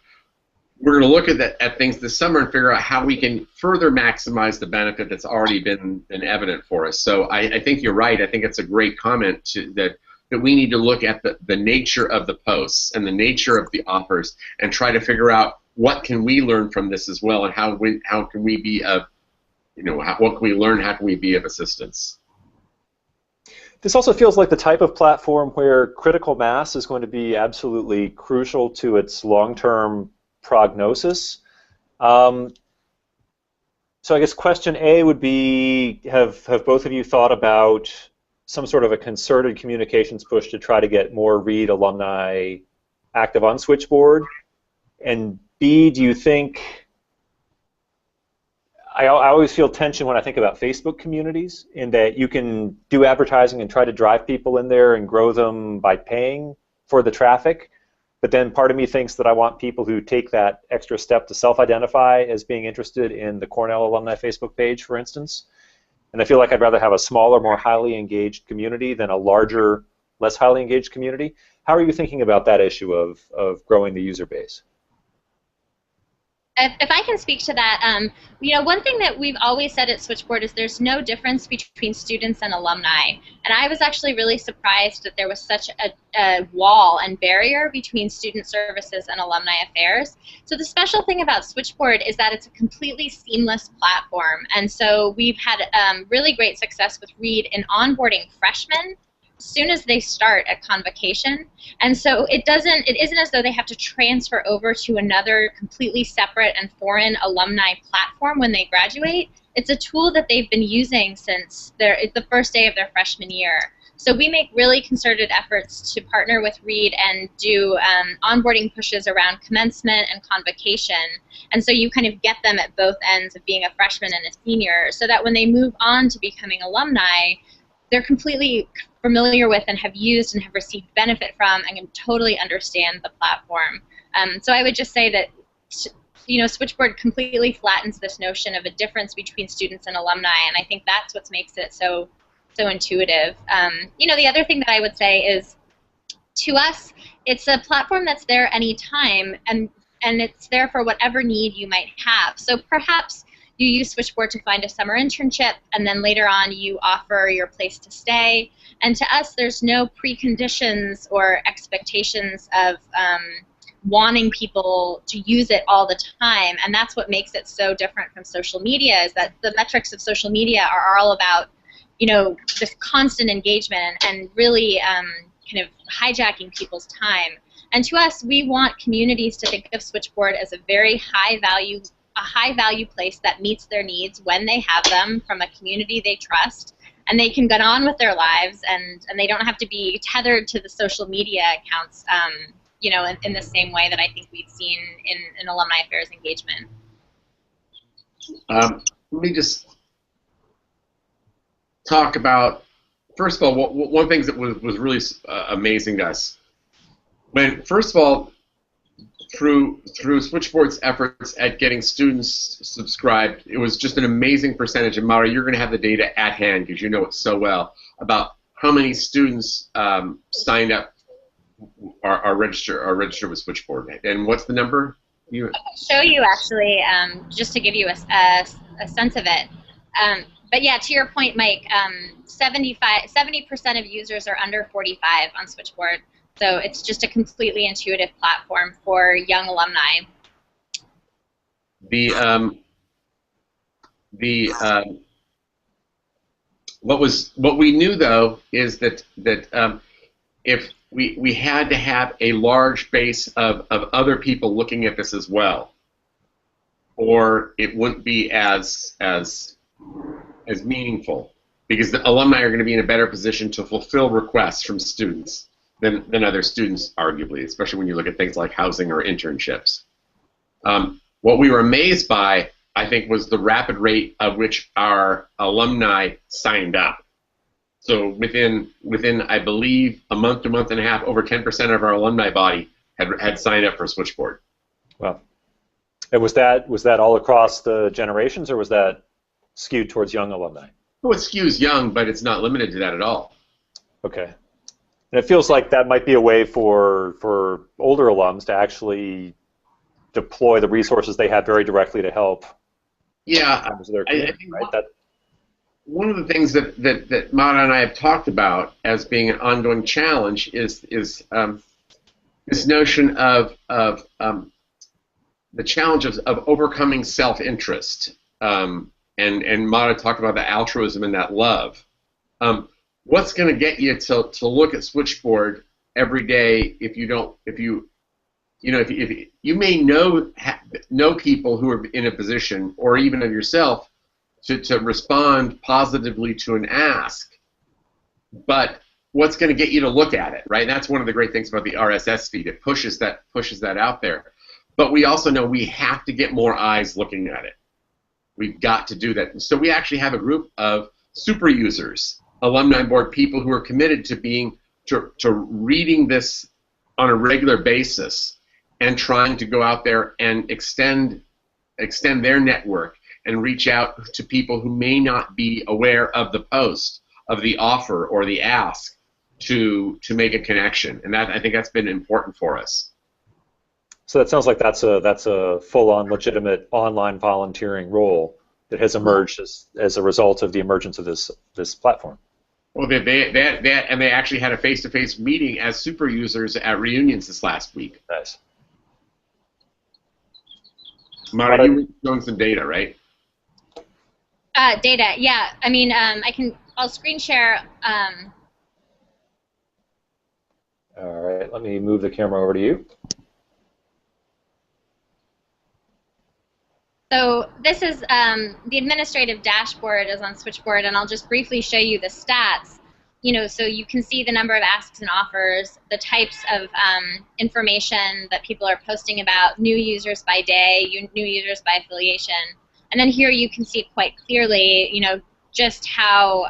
Speaker 3: We're going to look at things this summer and figure out how we can further maximize the benefit that's already been evident for us. So I think you're right. I think it's a great comment that we need to look at the nature of the posts and the nature of the offers and try to figure out what can we learn from this as well, and how can we be of, what can we learn, how can we be of assistance.
Speaker 1: This also feels like the type of platform where critical mass is going to be absolutely crucial to its long-term prognosis. So I guess question A would be, have both of you thought about some sort of a concerted communications push to try to get more Reed alumni active on Switchboard? And B, do you think, I always feel tension when I think about Facebook communities, in that you can do advertising and try to drive people in there and grow them by paying for the traffic, but then part of me thinks that I want people who take that extra step to self-identify as being interested in the Cornell Alumni Facebook page, for instance. And I feel like I'd rather have a smaller, more highly engaged community than a larger, less highly engaged community. How are you thinking about that issue of growing the user base?
Speaker 2: If I can speak to that, one thing that we've always said at Switchboard is there's no difference between students and alumni. And I was actually really surprised that there was such a wall and barrier between student services and alumni affairs. So the special thing about Switchboard is that it's a completely seamless platform. And so we've had really great success with Reed in onboarding freshmen as soon as they start at convocation. And so it isn't as though they have to transfer over to another completely separate and foreign alumni platform when they graduate. It's a tool that they've been using since it's the first day of their freshman year. So we make really concerted efforts to partner with Reed and do onboarding pushes around commencement and convocation. And so you kind of get them at both ends of being a freshman and a senior, so that when they move on to becoming alumni, they're completely familiar with and have used and have received benefit from and can totally understand the platform. So I would just say that Switchboard completely flattens this notion of a difference between students and alumni, and I think that's what makes it so intuitive. The other thing that I would say is, to us, it's a platform that's there anytime, and it's there for whatever need you might have. So perhaps you use Switchboard to find a summer internship, and then later on you offer your place to stay. And to us, there's no preconditions or expectations of wanting people to use it all the time. And that's what makes it so different from social media, is that the metrics of social media are all about, this constant engagement and really kind of hijacking people's time. And to us, we want communities to think of Switchboard as a very high value place that meets their needs when they have them from a community they trust, and they can get on with their lives, and they don't have to be tethered to the social media accounts, in the same way that I think we've seen in alumni affairs engagement.
Speaker 3: Let me just talk about, first of all, one thing that was really amazing to us. First of all, through Switchboard's efforts at getting students subscribed, it was just an amazing percentage. And Mara, you're going to have the data at hand because you know it so well, about how many students signed up, are registered with Switchboard. And what's the number?
Speaker 2: I can show you, actually, just to give you a sense of it. But yeah, to your point, Mike, 70% of users are under 45 on Switchboard. So it's just a completely intuitive platform for young alumni.
Speaker 3: The what we knew though is that if we had to have a large base of other people looking at this as well, or it wouldn't be as meaningful, because the alumni are going to be in a better position to fulfill requests from students than other students, arguably, especially when you look at things like housing or internships. What we were amazed by, I think, was the rapid rate of which our alumni signed up. So within I believe a month to month and a half, over 10% of our alumni body had signed up for Switchboard.
Speaker 1: Wow. And was that all across the generations, or was that skewed towards young alumni?
Speaker 3: Well, it skews young, but it's not limited to that at all.
Speaker 1: Okay. And it feels like that might be a way for older alums to actually deploy the resources they have very directly to help.
Speaker 3: Yeah,
Speaker 1: their community, right?
Speaker 3: One of the things that Mara and I have talked about as being an ongoing challenge is this notion of the challenge of overcoming self-interest. And Mara talked about the altruism and that love. What's going to get you to look at Switchboard every day if you may know people who are in a position, or even of yourself, to respond positively to an ask, but what's going to get you to look at it, right? And that's one of the great things about the RSS feed. It pushes that out there. But we also know we have to get more eyes looking at it. We've got to do that. So we actually have a group of super users, alumni board people who are committed to reading this on a regular basis and trying to go out there and extend their network and reach out to people who may not be aware of the post, of the offer or the ask, to make a connection. And I think that's been important for us.
Speaker 1: So that sounds like that's a full-on legitimate online volunteering role that has emerged as a result of the emergence of this platform.
Speaker 3: Well, they actually had a face-to-face meeting as super users at reunions this last week.
Speaker 1: Nice.
Speaker 3: Mara, you were showing some data, right?
Speaker 2: Data, yeah. I mean, I'll screen share.
Speaker 1: All right, let me move the camera over to you.
Speaker 2: So this is the administrative dashboard is on Switchboard, and I'll just briefly show you the stats. So you can see the number of asks and offers, the types of information that people are posting about, new users by day, new users by affiliation, and then here you can see quite clearly, just how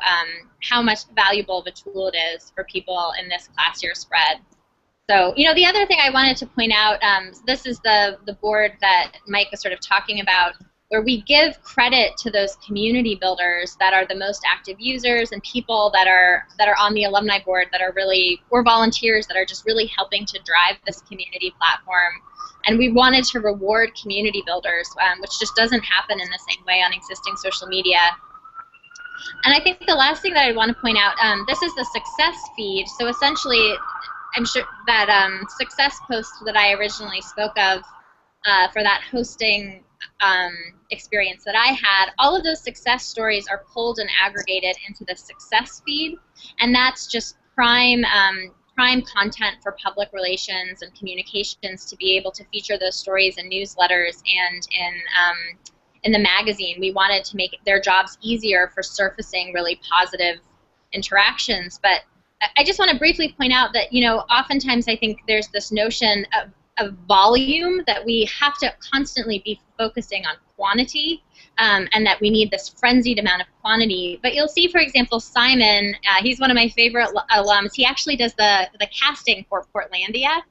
Speaker 2: much valuable of a tool it is for people in this class year spread. So, the other thing I wanted to point out, this is the board that Mike was sort of talking about, where we give credit to those community builders that are the most active users and people that are on the alumni board that are really, or volunteers that are just really helping to drive this community platform. And we wanted to reward community builders, which just doesn't happen in the same way on existing social media. And I think the last thing that I want to point out, this is the success feed. So essentially, I'm sure that success post that I originally spoke of for that hosting experience that I had, all of those success stories are pulled and aggregated into the success feed, and that's just prime content for public relations and communications to be able to feature those stories in newsletters and in the magazine. We wanted to make their jobs easier for surfacing really positive interactions, but I just want to briefly point out that, oftentimes I think there's this notion of volume, that we have to constantly be focusing on quantity, and that we need this frenzied amount of quantity. But you'll see, for example, Simon, he's one of my favorite alums. He actually does the casting for Portlandia.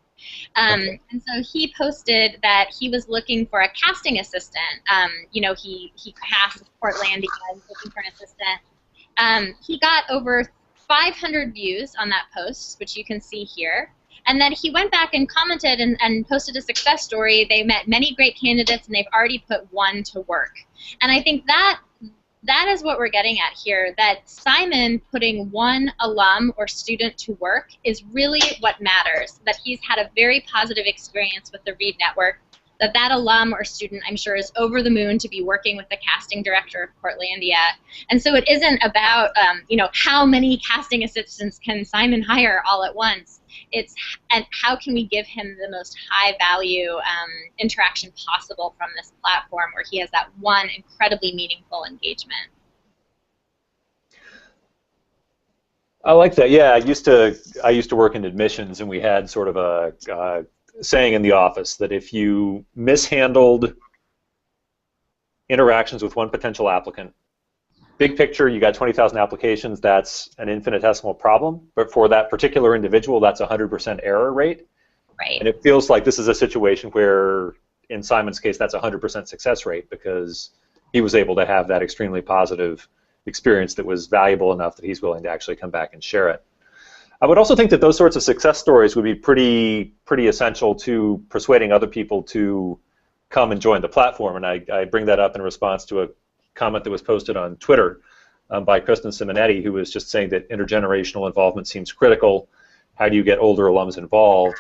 Speaker 1: Okay.
Speaker 2: And so he posted that he was looking for a casting assistant. He cast Portlandia and looking for an assistant. He got over 500 views on that post, which you can see here. And then he went back and commented and posted a success story. They met many great candidates, and they've already put one to work. And I think that is what we're getting at here, that Simon putting one alum or student to work is really what matters, that he's had a very positive experience with the Read Network, that alum or student, I'm sure, is over the moon to be working with the casting director of Portlandia. And so it isn't about how many casting assistants can Simon hire all at once. It's and how can we give him the most high value interaction possible from this platform where he has that one incredibly meaningful engagement.
Speaker 1: I like that. Yeah, I used to work in admissions, and we had sort of a saying in the office that if you mishandled interactions with one potential applicant, big picture, you got 20,000 applications, that's an infinitesimal problem, but for that particular individual, that's a 100% error rate.
Speaker 2: Right.
Speaker 1: And it feels like this is a situation where, in Simon's case, that's a 100% success rate because he was able to have that extremely positive experience that was valuable enough that he's willing to actually come back and share it. I would also think that those sorts of success stories would be pretty essential to persuading other people to come and join the platform, and I bring that up in response to a comment that was posted on Twitter by Kristen Simonetti, who was just saying that intergenerational involvement seems critical. How do you get older alums involved?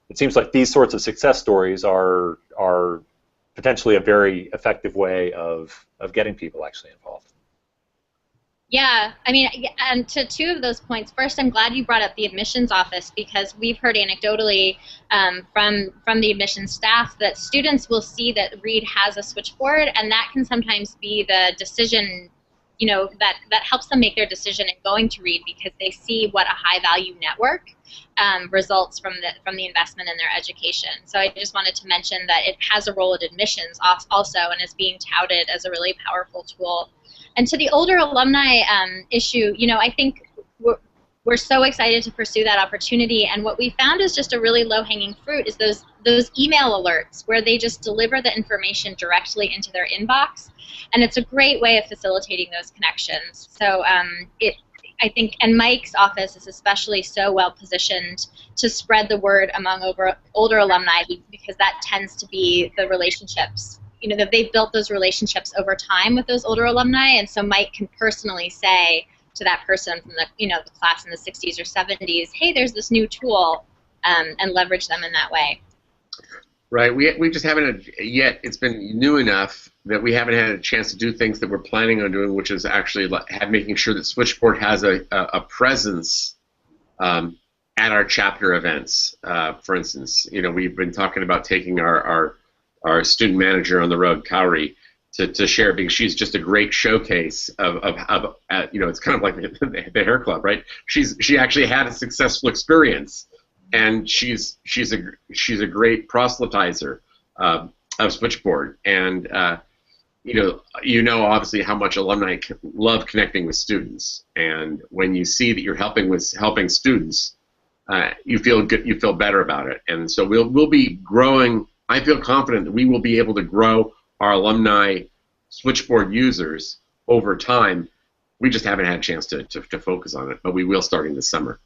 Speaker 1: It seems like these sorts of success stories are potentially a very effective way of getting people actually involved.
Speaker 2: Yeah, I mean, and to two of those points, first, I'm glad you brought up the admissions office because we've heard anecdotally from the admissions staff that students will see that Reed has a switchboard, and that can sometimes be the decision, that helps them make their decision in going to Reed because they see what a high-value network results from the investment in their education. So I just wanted to mention that it has a role at admissions also and is being touted as a really powerful tool. And to the older alumni issue, I think we're so excited to pursue that opportunity. And what we found is just a really low-hanging fruit is those email alerts where they just deliver the information directly into their inbox. And it's a great way of facilitating those connections. So I think, and Mike's office is especially so well positioned to spread the word among older alumni because that tends to be the relationships. That they've built those relationships over time with those older alumni, and so Mike can personally say to that person from the class in the 60s or 70s, hey, there's this new tool, and leverage them in that way.
Speaker 3: Right. We just haven't yet. It's been new enough that we haven't had a chance to do things that we're planning on doing, which is actually making sure that Switchboard has a presence at our chapter events. For instance, we've been talking about taking our student manager on the road, Kauri, to share because she's just a great showcase of it's kind of like the hair club, right? She actually had a successful experience, and she's a great proselytizer of Switchboard, and obviously how much alumni love connecting with students, and when you see that you're helping students, you feel good, you feel better about it, and so we'll be growing. I feel confident that we will be able to grow our alumni Switchboard users over time. We just haven't had a chance to focus on it, but we will starting this summer.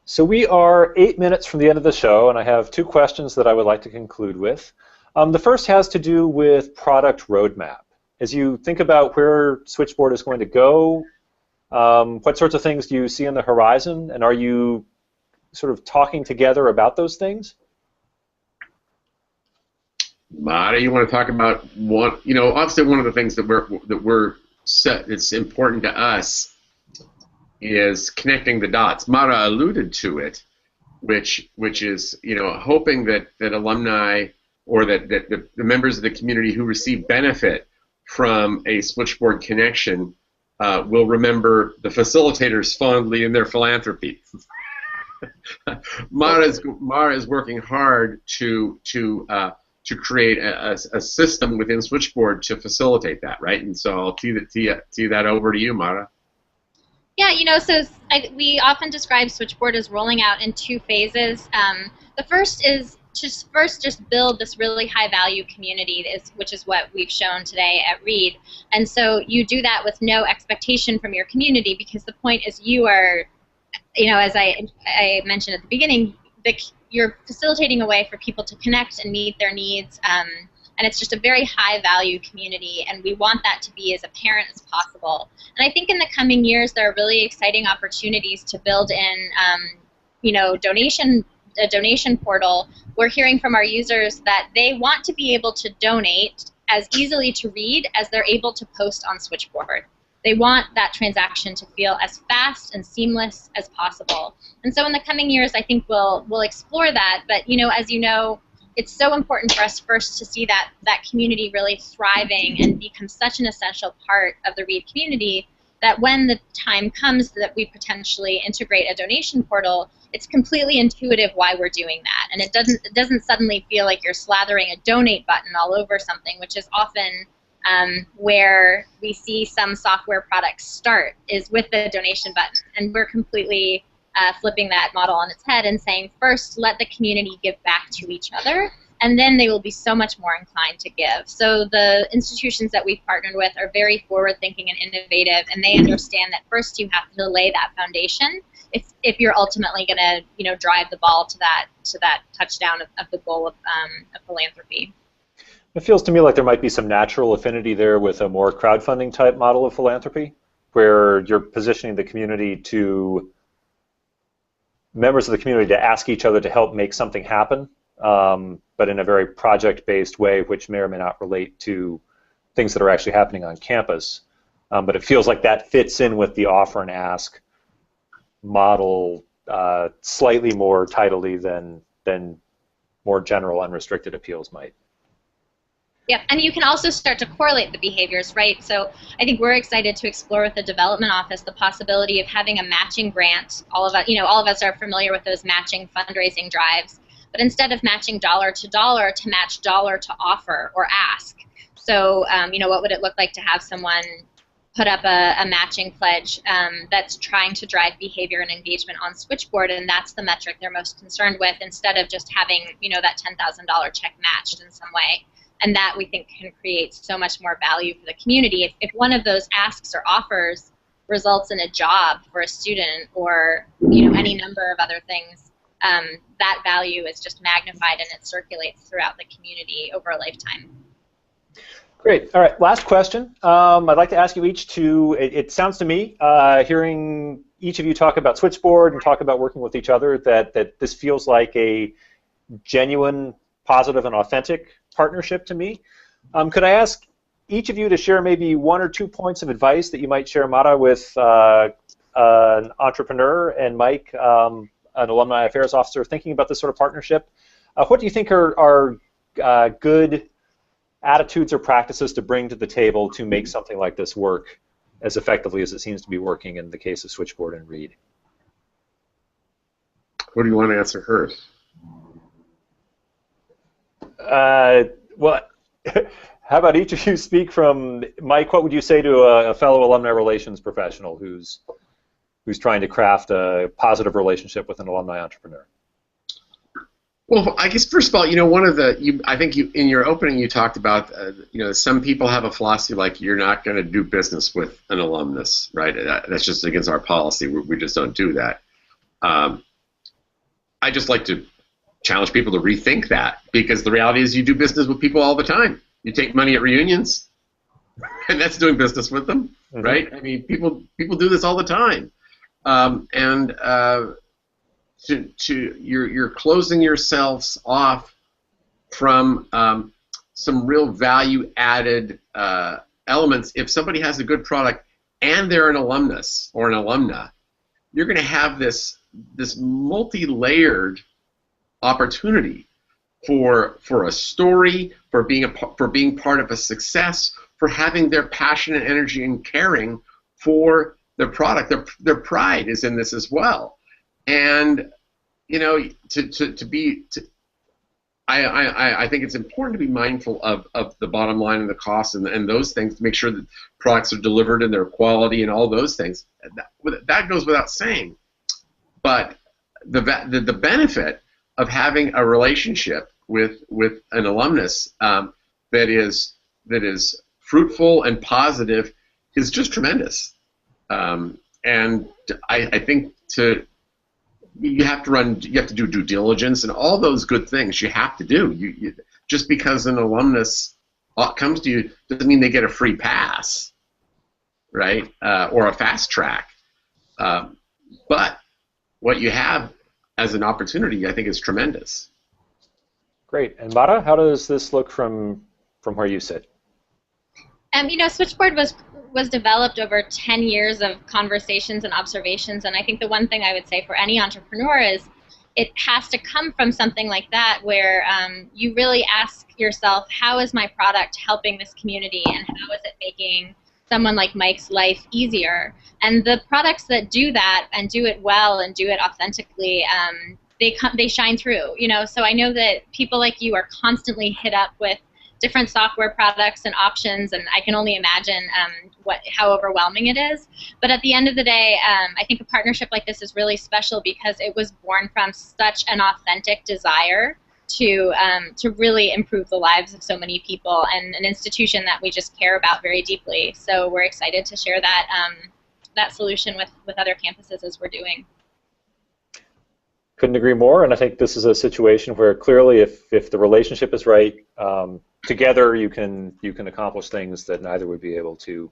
Speaker 1: So we are 8 minutes from the end of the show, and I have two questions that I would like to conclude with. The first has to do with product roadmap. As you think about where Switchboard is going to go, what sorts of things do you see on the horizon, and are you sort of talking together about those things?
Speaker 3: Mara, you want to talk about one? Obviously, one of the things that we're set. It's important to us is connecting the dots. Mara alluded to it, which is hoping that alumni or that the members of the community who receive benefit from a Switchboard connection will remember the facilitators fondly in their philanthropy. Mara is working hard to create a system within Switchboard to facilitate that, right? And so I'll tee that over to you, Mara.
Speaker 2: Yeah, so we often describe Switchboard as rolling out in two phases. The first is just build this really high-value community, which is what we've shown today at Reed. And so you do that with no expectation from your community because the point is you are, as I mentioned at the beginning, you're facilitating a way for people to connect and meet their needs, and it's just a very high-value community, and we want that to be as apparent as possible. And I think in the coming years there are really exciting opportunities to build in, donation a donation portal, we're hearing from our users that they want to be able to donate as easily to read as they're able to post on Switchboard. They want that transaction to feel as fast and seamless as possible. And so in the coming years, I think we'll explore that. But as you know, it's so important for us first to see that community really thriving and become such an essential part of the READ community that when the time comes that we potentially integrate a donation portal, it's completely intuitive why we're doing that. And it doesn't suddenly feel like you're slathering a donate button all over something, which is often where we see some software products start, is with the donation button. And we're completely flipping that model on its head and saying, first, let the community give back to each other, and then they will be so much more inclined to give. So the institutions that we've partnered with are very forward-thinking and innovative, and they understand that first you have to lay that foundation if you're ultimately going to drive the ball to that touchdown of the goal of philanthropy.
Speaker 1: It feels to me like there might be some natural affinity there with a more crowdfunding type model of philanthropy, where you're positioning the community to members of the community to ask each other to help make something happen, but in a very project-based way, which may or may not relate to things that are actually happening on campus. But it feels like that fits in with the offer and ask model slightly more tidily than more general unrestricted appeals might.
Speaker 2: Yeah, and you can also start to correlate the behaviors, right? So I think we're excited to explore with the development office the possibility of having a matching grant. All of us are familiar with those matching fundraising drives, but instead of matching dollar, to match dollar to offer or ask. So what would it look like to have someone put up a matching pledge that's trying to drive behavior and engagement on Switchboard, and that's the metric they're most concerned with, instead of just having that $10,000 check matched in some way. And that, we think, can create so much more value for the community. If one of those asks or offers results in a job for a student, or any number of other things, that value is just magnified and it circulates throughout the community over a lifetime.
Speaker 1: Great. All right, last question. I'd like to ask you each to, it sounds to me, hearing each of you talk about Switchboard and talk about working with each other, that this feels like a genuine, positive, and authentic partnership to me. Could I ask each of you to share maybe 1 or 2 points of advice that you might share, Mara, with an entrepreneur, and Mike, an alumni affairs officer, thinking about this sort of partnership? What do you think are good attitudes or practices to bring to the table to make something like this work as effectively as it seems to be working in the case of Switchboard and READ?
Speaker 3: What do you want to answer first?
Speaker 1: Well, how about each of you speak from, Mike, what would you say to a fellow alumni relations professional who's trying to craft a positive relationship with an alumni entrepreneur?
Speaker 3: Well, I guess first of all, one of the, I think in your opening you talked about, some people have a philosophy like you're not going to do business with an alumnus, right? That's just against our policy. We just don't do that. I just like to challenge people to rethink that, because the reality is you do business with people all the time. You take money at reunions, and that's doing business with them, right? I mean, people do this all the time, you're closing yourselves off from some real value-added elements. If somebody has a good product and they're an alumnus or an alumna, you're going to have this multi-layered opportunity for a story, for being part of a success, for having their passion and energy and caring for their product. Their pride is in this as well. And I think it's important to be mindful of the bottom line and the costs and those things, to make sure that products are delivered and their quality and all those things. That goes without saying. But the benefit of having a relationship with an alumnus that is fruitful and positive is just tremendous. And I think you have to do due diligence and all those good things you have to do. Just because an alumnus comes to you doesn't mean they get a free pass, right? Or a fast track. But what you have as an opportunity, I think is tremendous.
Speaker 1: Great. And Mara, how does this look from where you sit?
Speaker 2: You know, Switchboard was developed over 10 years of conversations and observations, and I think the one thing I would say for any entrepreneur is it has to come from something like that where you really ask yourself, how is my product helping this community, and how is it making someone like Mike's life easier? And the products that do that and do it well and do it authentically, they shine through. You know, so I know that people like you are constantly hit up with different software products and options, and I can only imagine how overwhelming it is. But at the end of the day, I think a partnership like this is really special because it was born from such an authentic desire to really improve the lives of so many people, and an institution that we just care about very deeply. So we're excited to share that that solution with other campuses as we're doing.
Speaker 1: Couldn't agree more, and I think this is a situation where clearly if the relationship is right, together you can accomplish things that neither would be able to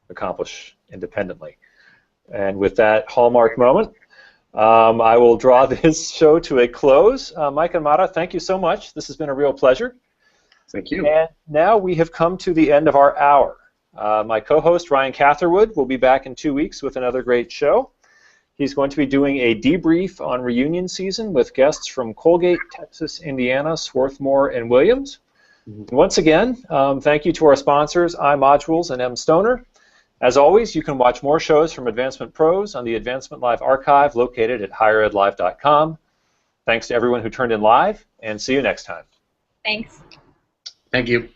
Speaker 1: accomplish independently. And with that hallmark moment, I will draw this show to a close. Mike and Mara, thank you so much. This has been a real pleasure.
Speaker 3: Thank you.
Speaker 1: And now we have come to the end of our hour. My co-host, Ryan Catherwood, will be back in 2 weeks with another great show. He's going to be doing a debrief on reunion season with guests from Colgate, Texas, Indiana, Swarthmore, and Williams. And once again, thank you to our sponsors, iModules and mStoner. As always, you can watch more shows from Advancement Pros on the Advancement Live archive located at higheredlive.com. Thanks to everyone who turned in live, and see you next time.
Speaker 2: Thanks.
Speaker 3: Thank you.